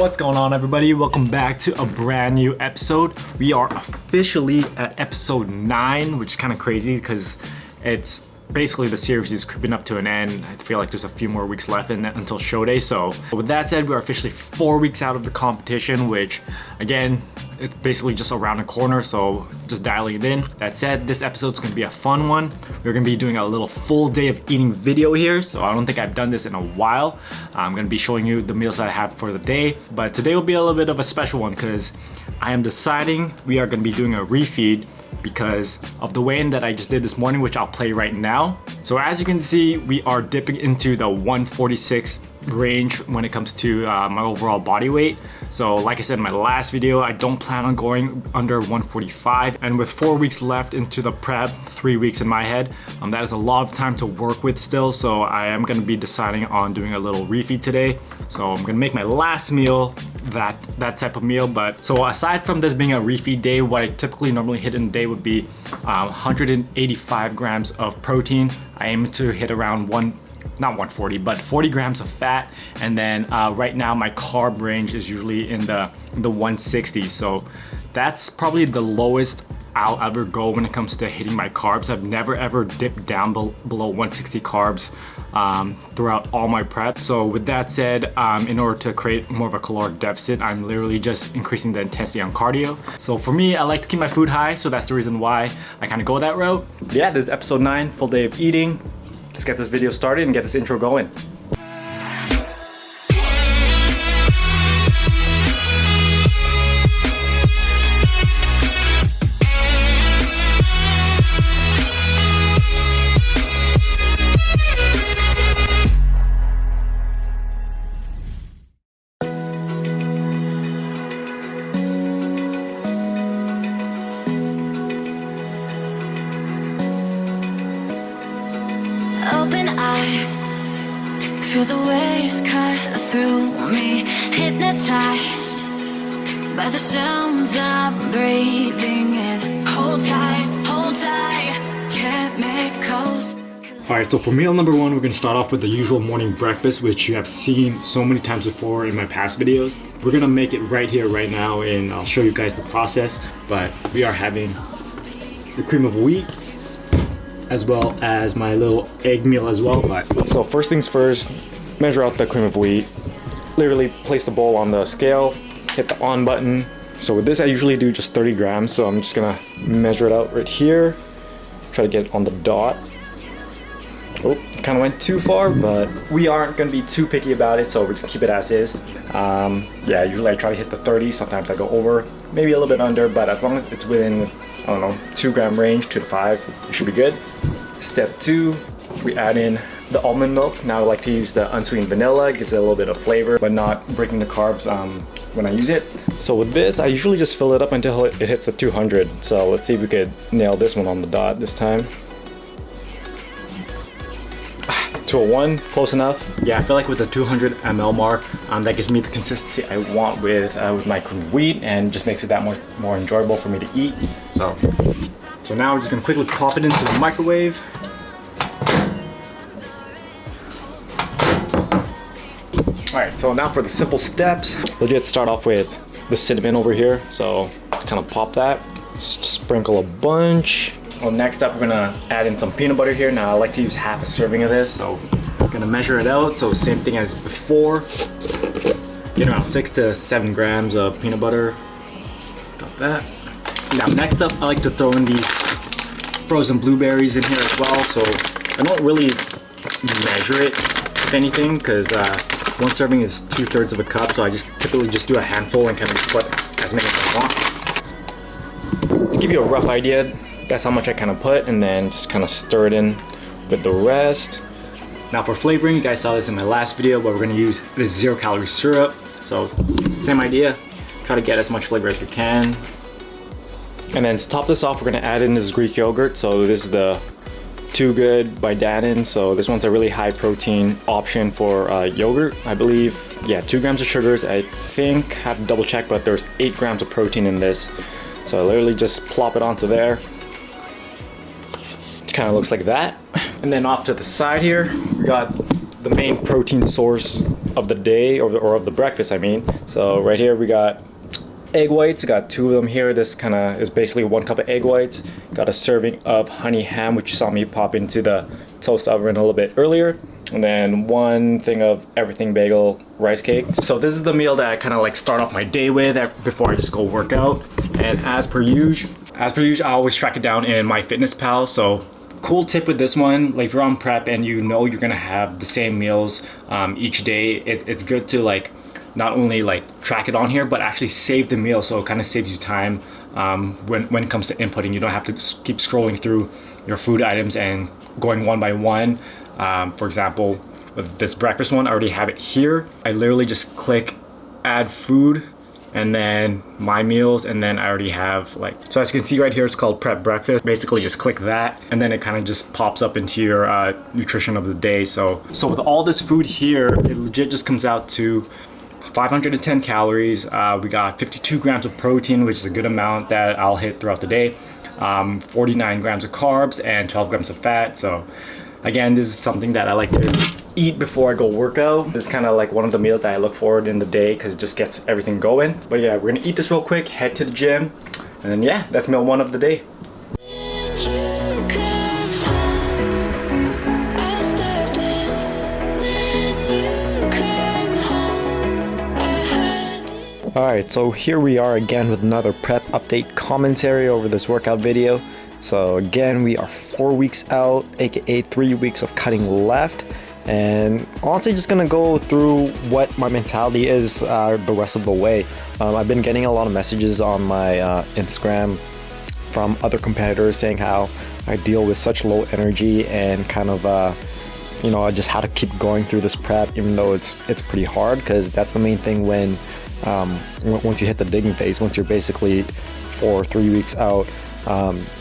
What's going on, everybody? Welcome back to a brand new episode. We are officially at episode 9, which is kind of crazy because it's basically the series is creeping up to an end. I feel like there's a few more weeks left until show day. So with that said, we are officially 4 weeks out of the competition, which again, it's basically just around the corner, so just dialing it in. That said, this episode's gonna be a fun one. We're gonna be doing a little full day of eating video here, so I don't think I've done this in a while. I'm gonna be showing you the meals that I have for the day, but today will be a little bit of a special one because I am deciding we are gonna be doing a refeed because of the weigh-in that I just did this morning, which I'll play right now. So as you can see, we are dipping into the 146 range when it comes to my overall body weight. So like I said in my last video, I don't plan on going under 145, and with 4 weeks left into the prep, 3 weeks in my head, that is a lot of time to work with still. So I am going to be deciding on doing a little refeed today. So I'm going to make my last meal that type of meal. But so aside from this being a refeed day, what I typically normally hit in a day would be 185 grams of protein. I aim to hit around not 140, but 40 grams of fat. And then right now my carb range is usually in the 160. So that's probably the lowest I'll ever go when it comes to hitting my carbs. I've never ever dipped down below 160 carbs throughout all my prep. So with that said, in order to create more of a caloric deficit, I'm literally just increasing the intensity on cardio. So for me, I like to keep my food high, so that's the reason why I kind of go that route. Yeah, this is episode 9, full day of eating. Let's get this video started and get this intro going. Open eye, feel the waves cut through me, hypnotized by the sounds I'm breathing in. Hold tight, chemicals. Alright, so for meal number 1, we're going to start off with the usual morning breakfast, which you have seen so many times before in my past videos. We're going to make it right here, right now, and I'll show you guys the process. But we are having the cream of wheat, as well as my little egg meal as well. But so first things first, measure out the cream of wheat. Literally place the bowl on the scale, hit the on button. So with this, I usually do just 30 grams. So I'm just gonna measure it out right here. Try to get it on the dot. Oh, kind of went too far, but we aren't gonna be too picky about it, so we're just keep it as is. Yeah, usually I try to hit the 30. Sometimes I go over, maybe a little bit under, but as long as it's within, I don't know, 2 gram range, 2 to 5, it should be good. Step 2, we add in the almond milk. Now I like to use the unsweetened vanilla. It gives it a little bit of flavor, but not breaking the carbs when I use it. So with this, I usually just fill it up until it hits the 200. So let's see if we could nail this one on the dot this time. 201, close enough. Yeah, I feel like with the 200 ml mark, that gives me the consistency I want with my cream of wheat, and just makes it that much more enjoyable for me to eat. So now we're just gonna quickly pop it into the microwave. All right, so now for the simple steps. Legit start off with the cinnamon over here. So kind of pop that, sprinkle a bunch. Well, next up, we're gonna add in some peanut butter here. Now I like to use half a serving of this, so I'm gonna measure it out. So same thing as before. Get around 6 to 7 grams of peanut butter. Got that. Now next up, I like to throw in these frozen blueberries in here as well. So I don't really measure it, if anything, because 1 serving is 2/3 of a cup. So I just typically just do a handful and kind of put as many as I want. To give you a rough idea, that's how much I kind of put, and then just kind of stir it in with the rest. Now for flavoring, you guys saw this in my last video, but we're gonna use this 0-calorie syrup. So same idea, try to get as much flavor as we can. And then to top this off, we're gonna add in this Greek yogurt. So this is the Too Good by Dannon. So this one's a really high protein option for yogurt, I believe. Yeah, 2 grams of sugars. I think, have to double check, but there's 8 grams of protein in this. So I literally just plop it onto there. Kind of looks like that. And then off to the side here, we got the main protein source of the day, or of the breakfast, I mean. So right here we got egg whites. I got 2 of them here. This kind of is basically 1 cup of egg whites. Got a serving of honey ham, which you saw me pop into the toast oven a little bit earlier. And then 1 thing of everything bagel rice cake. So this is the meal that I kind of like start off my day with before I just go work out. And as per usual, I always track it down in MyFitnessPal. So cool tip with this one, like if you're on prep and you know you're gonna have the same meals each day, it's good to like not only like track it on here, but actually save the meal, so it kind of saves you time when it comes to inputting. You don't have to keep scrolling through your food items and going one by one. For example, with this breakfast one, I already have it here. I literally just click add food and then my meals, and then I already have like, so as you can see right here, it's called prep breakfast. Basically just click that and then it kind of just pops up into your nutrition of the day. So with all this food here, it legit just comes out to 510 calories. We got 52 grams of protein, which is a good amount that I'll hit throughout the day. 49 grams of carbs and 12 grams of fat. So again, this is something that I like to eat before I go work out. This is kind of like one of the meals that I look forward in the day because it just gets everything going. But yeah, we're gonna eat this real quick, head to the gym, and then yeah, that's meal 1 of the day. Alright, so here we are again with another prep update commentary over this workout video. So again, we are 4 weeks out, aka 3 weeks of cutting left. And honestly, just gonna go through what my mentality is the rest of the way. I've been getting a lot of messages on my Instagram from other competitors saying how I deal with such low energy and kind of you know, just how to keep going through this prep, even though it's pretty hard, because that's the main thing when once you hit the digging phase, once you're basically 4 or 3 weeks out,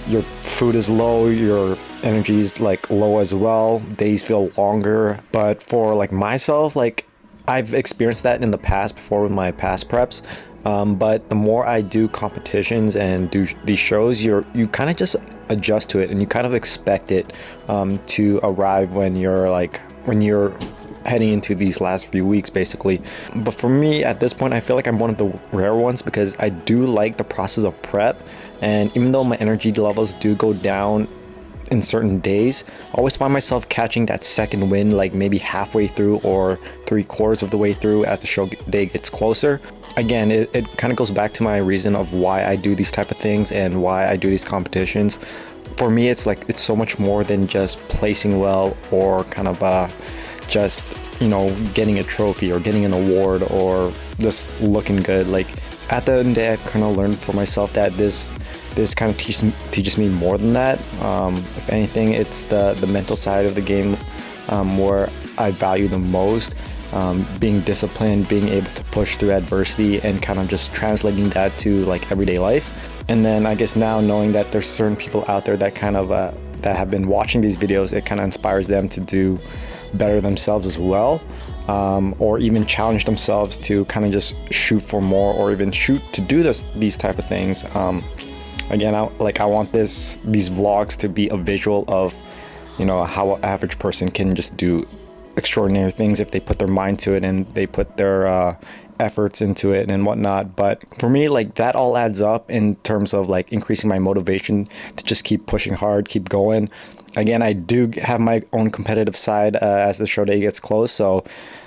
your food is low, your energy is like low as well, days feel longer. But for like myself, like I've experienced that in the past before with my past preps, but the more I do competitions and do these shows, you kind of just adjust to it and you kind of expect it to arrive when you're heading into these last few weeks basically. But for me at this point, I feel like I'm one of the rare ones because I do like the process of prep, and even though my energy levels do go down in certain days, I always find myself catching that second wind, like maybe halfway through or 3/4 of the way through as the show day gets closer. Again, it kind of goes back to my reason of why I do these type of things and why I do these competitions. For me, it's like it's so much more than just placing well or kind of just, you know, getting a trophy or getting an award or just looking good. Like at the end of the day, I kind of learned for myself that this kind of teaches me more than that. If anything, it's the mental side of the game where I value the most. Being disciplined, being able to push through adversity, and kind of just translating that to like everyday life. And then I guess now knowing that there's certain people out there that kind of that have been watching these videos, it kind of inspires them to do better themselves as well, or even challenge themselves to kind of just shoot for more, or even shoot to do these type of things. Again, I want these vlogs to be a visual of, you know, how an average person can just do extraordinary things if they put their mind to it and they put their efforts into it and whatnot. But for me, like that all adds up in terms of like increasing my motivation to just keep pushing hard, keep going. Again, I do have my own competitive side as the show day gets close, so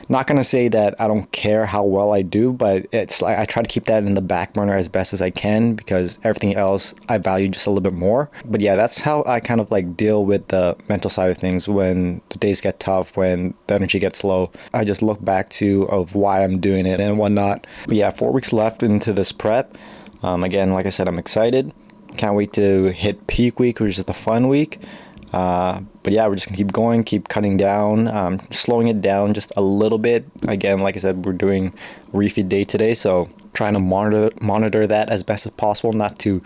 not gonna say that I don't care how well I do, but it's like I try to keep that in the back burner as best as I can because everything else I value just a little bit more. But yeah, that's how I kind of like deal with the mental side of things when the days get tough, when the energy gets low. I just look back to of why I'm doing it and whatnot. But yeah, 4 weeks left into this prep. Again, like I said, I'm excited. Can't wait to hit peak week, which is the fun week. But yeah, we're just gonna keep going, keep cutting down, slowing it down just a little bit. Again, like I said, we're doing refeed day today, so trying to monitor that as best as possible, not to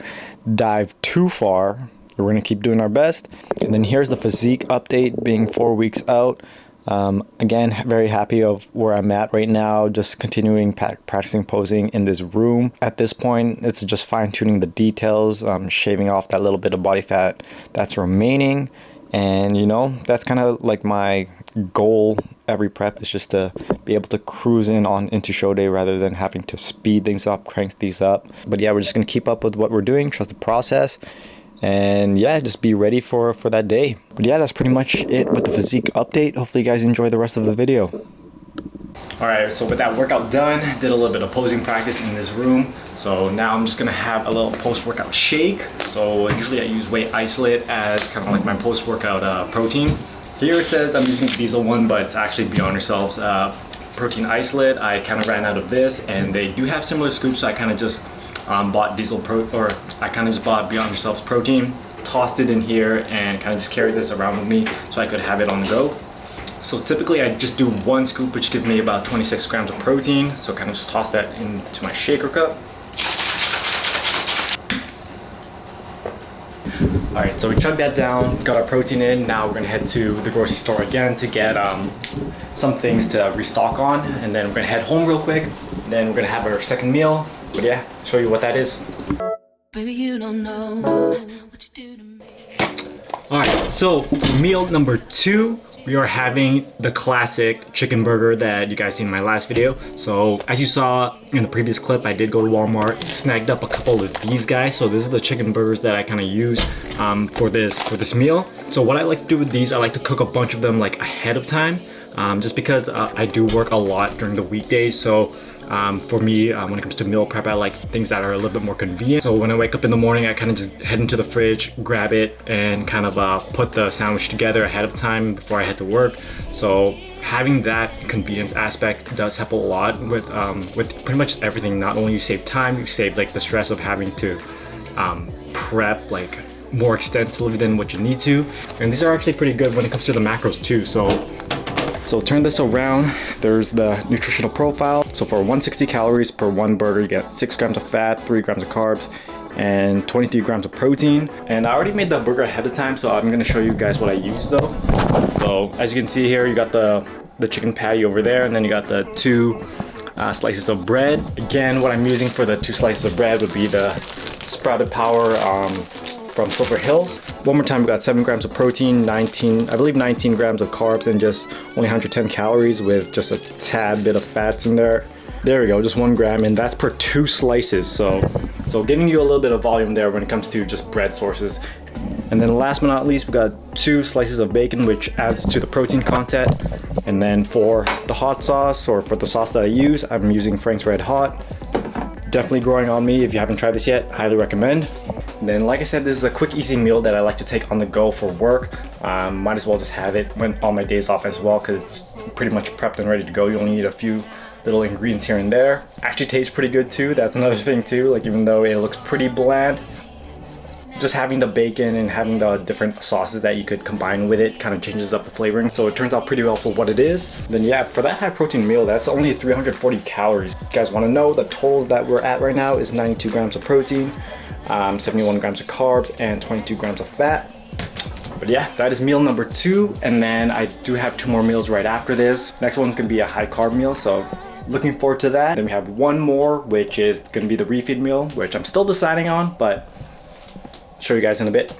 dive too far. We're gonna keep doing our best. And then here's the physique update, being 4 weeks out. Again, very happy of where I'm at right now, just continuing practicing posing in this room. At this point, it's just fine-tuning the details, shaving off that little bit of body fat that's remaining, And you know, that's kind of like my goal every prep, is just to be able to cruise in on into show day rather than having to speed things up, crank these up. But yeah, we're just gonna keep up with what we're doing, trust the process, and yeah, just be ready for that day. But yeah, that's pretty much it with the physique update. Hopefully you guys enjoy the rest of the video. All right, so with that workout done, did a little bit of posing practice in this room. So now I'm just gonna have a little post-workout shake. So usually I use whey isolate as kind of like my post-workout protein. Here it says I'm using the diesel one, but it's actually Beyond Yourself's protein isolate. I kind of ran out of this, and they do have similar scoops, so I kind of just bought bought Beyond Yourself's protein, tossed it in here, and kind of just carried this around with me so I could have it on the go. So typically I just do 1 scoop, which gives me about 26 grams of protein. So kind of just toss that into my shaker cup. All right, so we chugged that down, got our protein in. Now we're gonna head to the grocery store again to get some things to restock on. And then we're gonna head home real quick. Then we're gonna have our second meal. But yeah, show you what that is. Baby, you don't know what you do to me. All right, so meal number 2, we are having the classic chicken burger that you guys seen in my last video. So as you saw in the previous clip, I did go to Walmart, snagged up a couple of these guys. So this is the chicken burgers that I kind of use for this meal. So what I like to do with these, I like to cook a bunch of them like ahead of time, just because I do work a lot during the weekdays. So for me, when it comes to meal prep, I like things that are a little bit more convenient. So when I wake up in the morning, I kind of just head into the fridge, grab it, and kind of put the sandwich together ahead of time before I head to work. So having that convenience aspect does help a lot with pretty much everything. Not only you save time, you save like the stress of having to prep like more extensively than what you need to. And these are actually pretty good when it comes to the macros too. So turn this around, there's the nutritional profile. So for 160 calories per 1 burger, you get 6 grams of fat, 3 grams of carbs, and 23 grams of protein. And I already made the burger ahead of time, so I'm gonna show you guys what I use though. So as you can see here, you got the chicken patty over there, and then you got the 2 slices of bread. Again, what I'm using for the 2 slices of bread would be the Sprouted Power from Silver Hills. One more time, we got 7 grams of protein, 19 grams of carbs, and just only 110 calories with just a tad bit of fats in there. There we go, just 1 gram, and that's per 2 slices. So giving you a little bit of volume there when it comes to just bread sources. And then last but not least, we got 2 slices of bacon, which adds to the protein content. And then for the hot sauce, or for the sauce that I use, I'm using Frank's Red Hot. Definitely growing on me. If you haven't tried this yet, highly recommend. And then like I said, this is a quick easy meal that I like to take on the go for work. Might as well just have it on my days off as well, because it's pretty much prepped and ready to go. You only need a few little ingredients here and there. Actually tastes pretty good too. That's another thing too. Like, even though it looks pretty bland, just having the bacon and having the different sauces that you could combine with it kind of changes up the flavoring. So it turns out pretty well for what it is. Then yeah, for that high protein meal, that's only 340 calories. If you guys want to know, the totals that we're at right now is 92 grams of protein, 71 grams of carbs, and 22 grams of fat. But yeah, that is meal number 2. And then I do have 2 more meals right after this. Next one's gonna be a high carb meal, so looking forward to that. Then we have 1 more, which is gonna be the refeed meal, which I'm still deciding on, but show you guys in a bit.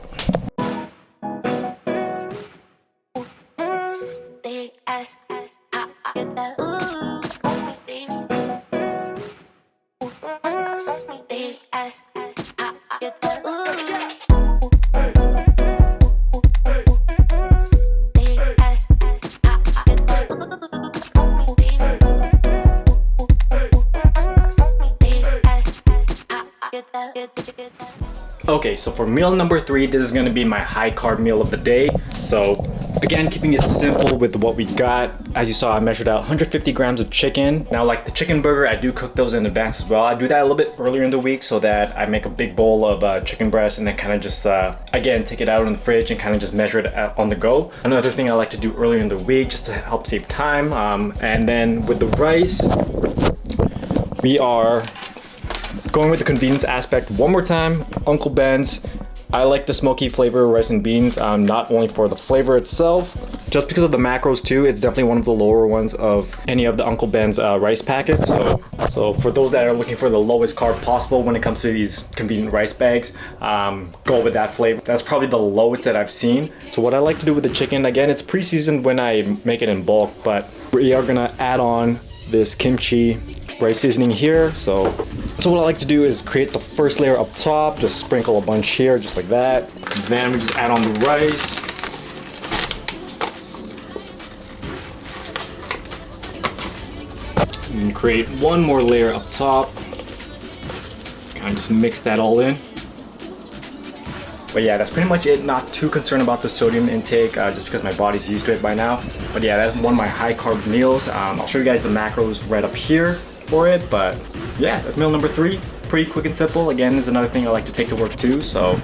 Okay, so for meal number 3, this is gonna be my high carb meal of the day. So again, keeping it simple with what we got. As you saw, I measured out 150 grams of chicken. Now, like the chicken burger, I do cook those in advance as well. I do that a little bit earlier in the week so that I make a big bowl of chicken breast and then kind of just, again, take it out in the fridge and kind of just measure it on the go. Another thing I like to do earlier in the week just to help save time. And then with the rice, we are going with the convenience aspect one more time. Uncle Ben's. I like the smoky flavor of rice and beans, not only for the flavor itself, just because of the macros too, it's definitely one of the lower ones of any of the Uncle Ben's rice packets. So for those that are looking for the lowest carb possible when it comes to these convenient rice bags, go with that flavor. That's probably the lowest that I've seen. So what I like to do with the chicken, again, it's pre-seasoned when I make it in bulk, but we are gonna add on this kimchi rice seasoning here. So what I like to do is create the first layer up top, just sprinkle a bunch here, just like that. Then we just add on the rice. And create one more layer up top. Kind of just mix that all in. But yeah, that's pretty much it. Not too concerned about the sodium intake, just because my body's used to it by now. But yeah, that's one of my high carb meals. I'll show you guys the macros right up here for it. But yeah, that's meal number 3. Pretty quick and simple. Again, is another thing I like to take to work too. So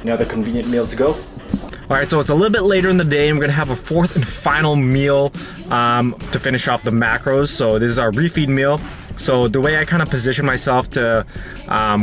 another convenient meal to go. All right, so it's a little bit later in the day, and we're gonna have a 4th and final meal to finish off the macros. So this is our refeed meal. So the way I kind of position myself to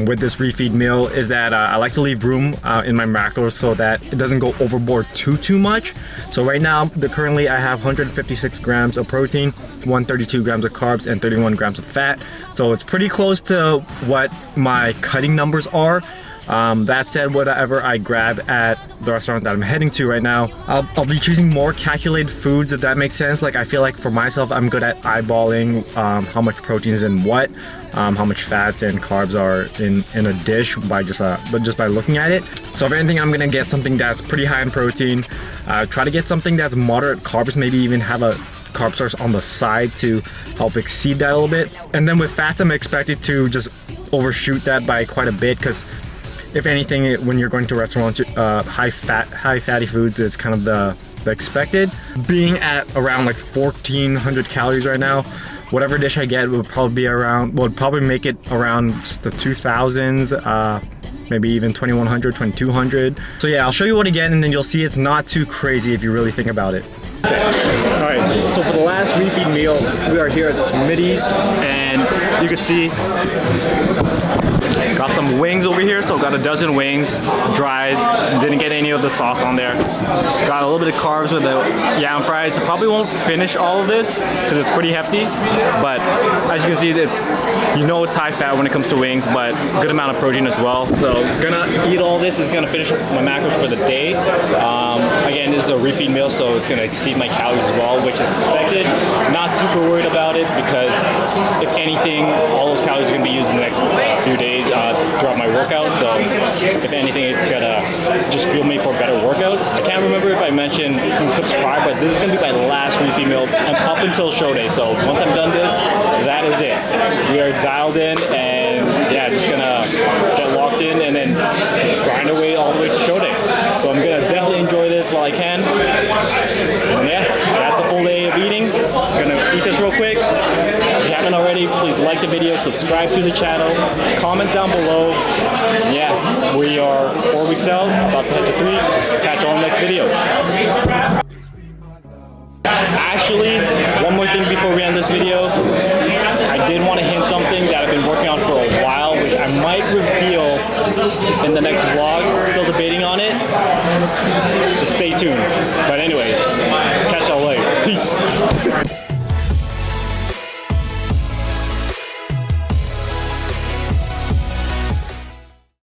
with this refeed meal is that I like to leave room in my macros so that it doesn't go overboard too much. So right now, currently I have 156 grams of protein, 132 grams of carbs, and 31 grams of fat. So it's pretty close to what my cutting numbers are. That said, whatever I grab at the restaurant that I'm heading to right now, I'll be choosing more calculated foods, if that makes sense. Like, I feel like for myself, I'm good at eyeballing how much protein is in what, how much fats and carbs are in a dish by just by looking at it. So if anything, I'm gonna get something that's pretty high in protein. Try to get something that's moderate carbs, maybe even have a carb source on the side to help exceed that a little bit. And then with fats, I'm expected to just overshoot that by quite a bit, because if anything, when you're going to restaurants, high fatty foods is kind of the expected. Being at around like 1,400 calories right now, whatever dish I get would probably make it around just the 2,000s, maybe even 2,100, 2,200. So yeah, I'll show you what I get, and then you'll see it's not too crazy if you really think about it. Okay. All right, so for the last refeed meal, we are here at Smitty's, and you can see got some wings over here. So got a dozen wings, dried, didn't get any of the sauce on there. Got a little bit of carbs with the yam fries. I probably won't finish all of this because it's pretty hefty, but as you can see, it's high fat when it comes to wings, but good amount of protein as well. So gonna eat all this. Is gonna finish my macros for the day. Again, this is a refeed meal, so it's gonna exceed my calories as well, which is expected. Not super worried about it, because if anything, all those calories are gonna be used in the next few days throughout my workout. So if anything, it's gonna just fuel me for better workouts. I can't remember if I mentioned in clips prior, but this is gonna be my last refeed meal up until show day. So once I'm done this, that is it. We are dialed in, and yeah, just gonna get locked in and then just grind away all the way to show day. So I'm gonna definitely enjoy this while I can. And yeah, that's the full day of eating. I'm gonna eat this real quick. If you haven't already, please like the video, subscribe to the channel, comment down below. And yeah, we are 4 weeks out, about to head to 3. Catch you on the next video. Actually, one more thing before we end this video. I did want to hint something that I've been working on for a while, which I might reveal in the next vlog. Still debating on it. Just stay tuned. But anyways, catch y'all later. Peace.